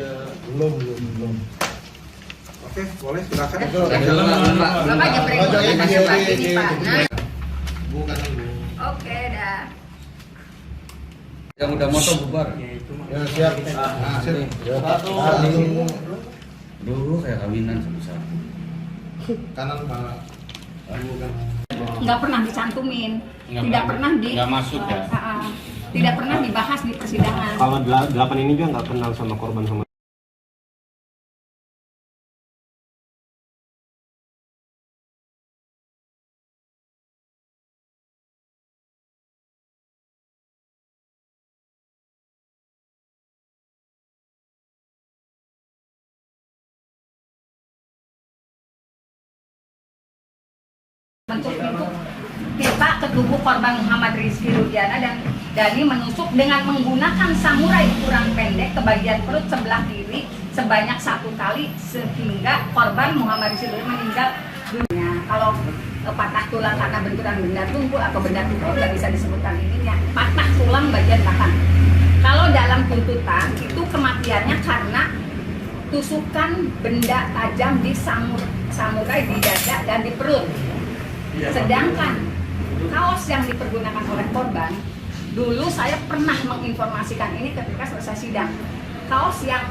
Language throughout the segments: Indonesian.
Belum. Oke, boleh silakan. Bapak jembreng dulu kasih pagi nih Pak. Nah. Bukan. Oke dah. Yang udah moto bubar. Ya siap. Dulu kayak kawinan satu-satu. Kanan mana? Bukan. Nggak pernah dicantumin, tidak pernah nggak masuk ya? Tidak pernah dibahas di persidangan. Kalau 8 ini juga nggak kenal sama korban sama. Bentuk itu kita ke tubuh korban Muhammad Rizky Rudiana dan Dani menusuk dengan menggunakan samurai ukuran pendek ke bagian perut sebelah kiri sebanyak 1 kali sehingga korban Muhammad Rizky Rudiana meninggal dunia. Kalau patah tulang karena benturan benda tumpul atau benda tumpul nggak bisa disebutkan ininya, patah tulang bagian belakang. Kalau dalam tuntutan itu kematiannya karena tusukan benda tajam di samurai di dada dan di perut. Sedangkan kaos yang dipergunakan oleh korban, dulu saya pernah menginformasikan ini ketika selesai sidang. Kaos yang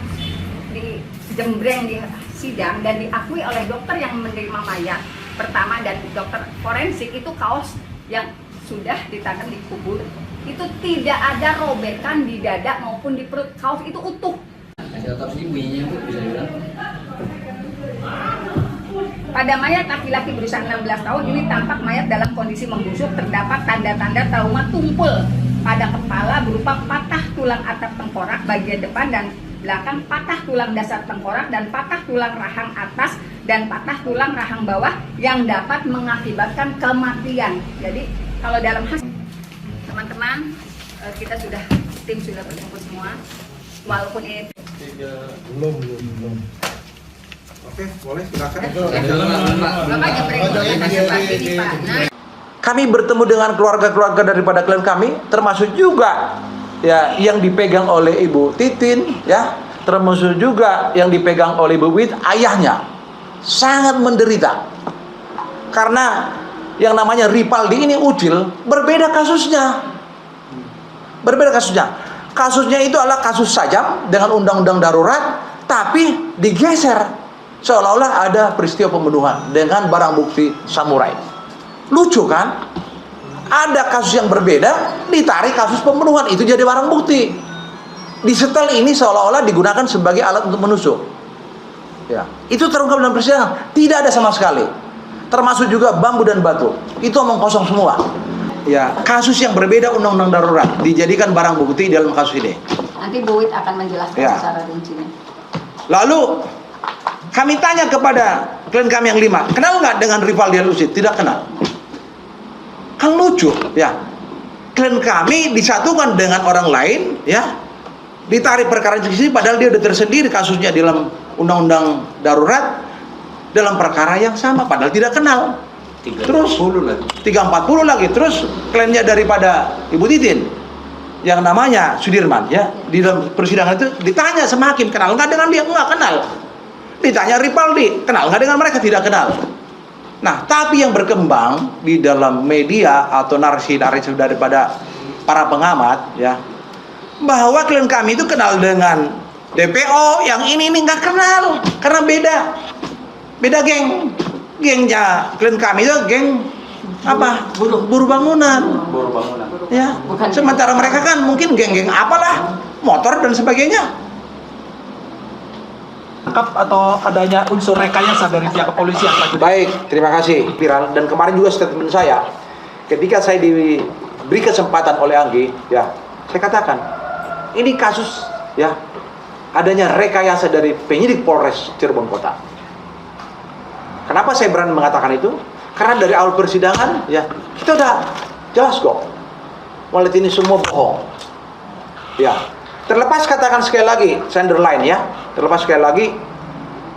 dijembreng di sidang dan diakui oleh dokter yang menerima mayat pertama dan dokter forensik itu kaos yang sudah ditanam di kubur. Itu tidak ada robekan di dada maupun di perut, kaos itu utuh. Ada otopsi bunyinya Bu, bisa dibilang. Pada mayat laki-laki berusia 16 tahun ini tampak mayat dalam kondisi membusuk, terdapat tanda-tanda trauma tumpul pada kepala berupa patah tulang atap tengkorak bagian depan dan belakang, patah tulang dasar tengkorak dan patah tulang rahang atas dan patah tulang rahang bawah yang dapat mengakibatkan kematian. Jadi kalau dalam hasil teman-teman kita tim sudah berkumpul semua, walaupun ini Belum. Oke, boleh silakan. Bapak jembreng dulu kasih pagi nih Pak. Nah. Kami bertemu dengan keluarga-keluarga daripada klien kami, termasuk juga ya yang dipegang oleh Ibu Titin, ya, termasuk juga yang dipegang oleh Ibu Wit, ayahnya sangat menderita karena yang namanya Ripaldi ini Ucil berbeda kasusnya. Kasusnya itu adalah kasus sajam dengan undang-undang darurat, tapi digeser seolah-olah ada peristiwa pembunuhan dengan barang bukti samurai. Lucu kan? Ada kasus yang berbeda, ditarik kasus pembunuhan, itu jadi barang bukti. Disetel ini seolah-olah digunakan sebagai alat untuk menusuk. Ya, itu terungkap dalam persidangan. Tidak ada sama sekali. Termasuk juga bambu dan batu. Itu omong kosong semua. Ya, kasus yang berbeda undang-undang darurat dijadikan barang bukti dalam kasus ini. Nanti Bu Wit akan menjelaskan secara rincinya. Lalu kami tanya kepada klien kami yang 5, kenal nggak dengan Ripaldi Ucil? Tidak kenal. Kan lucu, ya. Klien kami disatukan dengan orang lain, ya. Ditarik perkara di sini, padahal dia sudah tersendiri kasusnya dalam undang-undang darurat dalam perkara yang sama, padahal tidak kenal. Terus 340 lagi. Terus kliennya daripada Ibu Titin yang namanya Sudirman, ya, di dalam persidangan itu ditanya sama hakim, kenal nggak dengan dia? Nggak kenal. Ditanya Ripaldi, kenal nggak dengan mereka? Tidak kenal. Nah, tapi yang berkembang di dalam media atau narasi-narasi daripada para pengamat, ya, bahwa klien kami itu kenal dengan DPO, yang ini nggak kenal karena beda geng. Gengnya klien kami itu geng apa? Buruh bangunan. Ya, sementara mereka kan mungkin geng-geng apalah, motor dan sebagainya. Atau adanya unsur rekayasa dari pihak kepolisian, Pak? Baik, terima kasih. Viral, dan kemarin juga statement saya ketika saya diberi kesempatan oleh Anggi, ya, saya katakan ini kasus, ya, adanya rekayasa dari penyidik Polres Cirebon Kota. Kenapa saya berani mengatakan itu? Karena dari awal persidangan, ya, kita udah jelas kok, mulai ini semua bohong. Ya, terlepas katakan sekali lagi, saya underline, ya, terlepas sekali lagi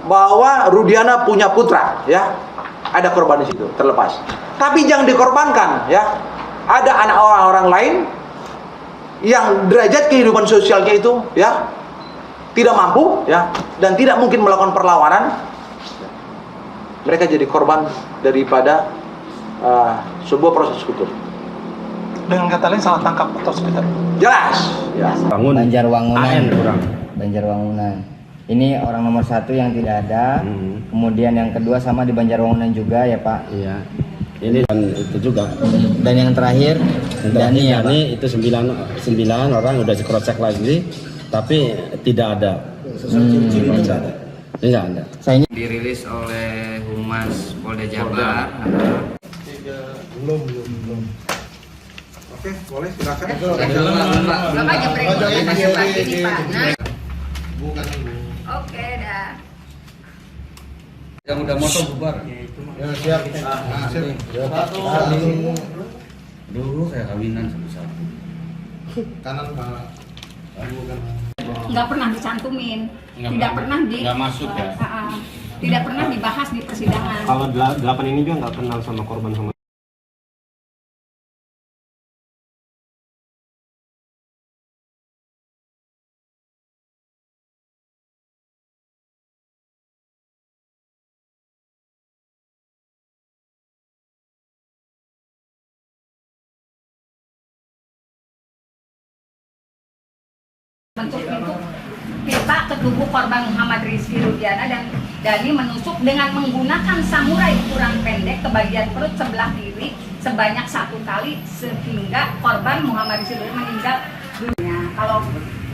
bahwa Rudiana punya putra, ya, ada korban di situ, terlepas. Tapi jangan dikorbankan, ya. Ada anak orang lain yang derajat kehidupan sosialnya itu, ya, tidak mampu ya dan tidak mungkin melakukan perlawanan, mereka jadi korban daripada sebuah proses hukum. Dengan kata lain salah tangkap atau sekitar. Jelas ya. Bangun Banjarwangunan. AN kurang. Banjarwangunan. Ini orang nomor 1 yang tidak ada. Kemudian yang kedua sama di Banjarwangunan juga ya Pak. Iya. Ini dan itu juga. Dan yang terakhir Dani ya Pak. Itu 9 orang udah di cross check lagi, tapi tidak ada. Tidak ada. Saya ini Dirilis oleh Humas Polda Jabar. Belum. Oke, boleh silakan. Bapak aja break kasih lagi nih Pak. Nah, Bu kanan Bu. oke dah. Yang udah motor bubar. Ya siap. Sip. Dulu kayak kawinan satu-satu. Kanan Pak. Bu kanan. Nggak pernah dicantumin, tidak pernah Nggak masuk ya? Tidak pernah dibahas di persidangan. Kalau 8 ini juga nggak kenal sama korban sama. Bentuk pipa ke tubuh korban Muhammad Rizky Rudiana dan Dani menusuk dengan menggunakan samurai ukuran pendek ke bagian perut sebelah kiri sebanyak 1 kali sehingga korban Muhammad Rizky Rudiana meninggal dunia. Kalau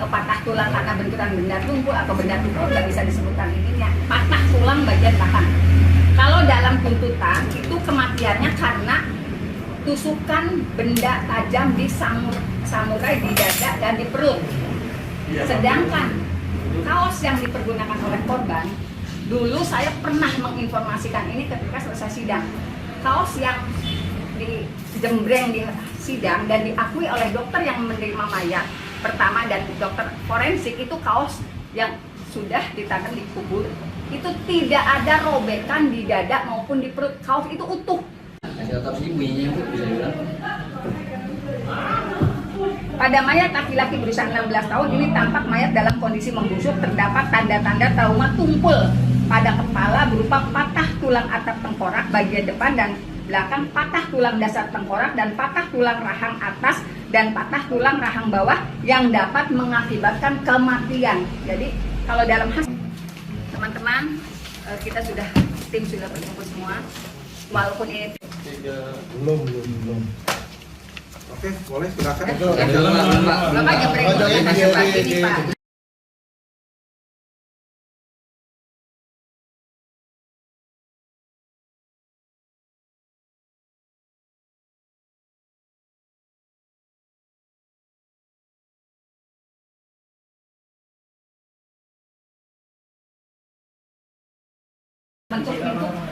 patah tulang karena benturan benda tumpul atau benda tumpul nggak bisa disebutkan ininya. Patah tulang bagian belakang. Kalau dalam tuntutan itu kematiannya karena tusukan benda tajam di samurai di dada dan di perut. Sedangkan kaos yang dipergunakan oleh korban, dulu saya pernah menginformasikan ini ketika selesai sidang. Kaos yang dijembreng di sidang dan diakui oleh dokter yang menerima mayat pertama dan dokter forensik itu kaos yang sudah ditanam di kubur. Itu tidak ada robekan di dada maupun di perut, kaos itu utuh. Hasil otopsi bunyinya Bu bisa diulang. Pada mayat laki-laki berusia 16 tahun ini tampak mayat dalam kondisi membusuk, terdapat tanda-tanda trauma tumpul pada kepala berupa patah tulang atap tengkorak bagian depan dan belakang, patah tulang dasar tengkorak dan patah tulang rahang atas dan patah tulang rahang bawah yang dapat mengakibatkan kematian. Jadi kalau dalam hasil teman-teman kita tim sudah berkumpul semua, walaupun ini Belum. Oke, boleh silakan. Bapak aja break kasih lagi nih Pak. Bentuk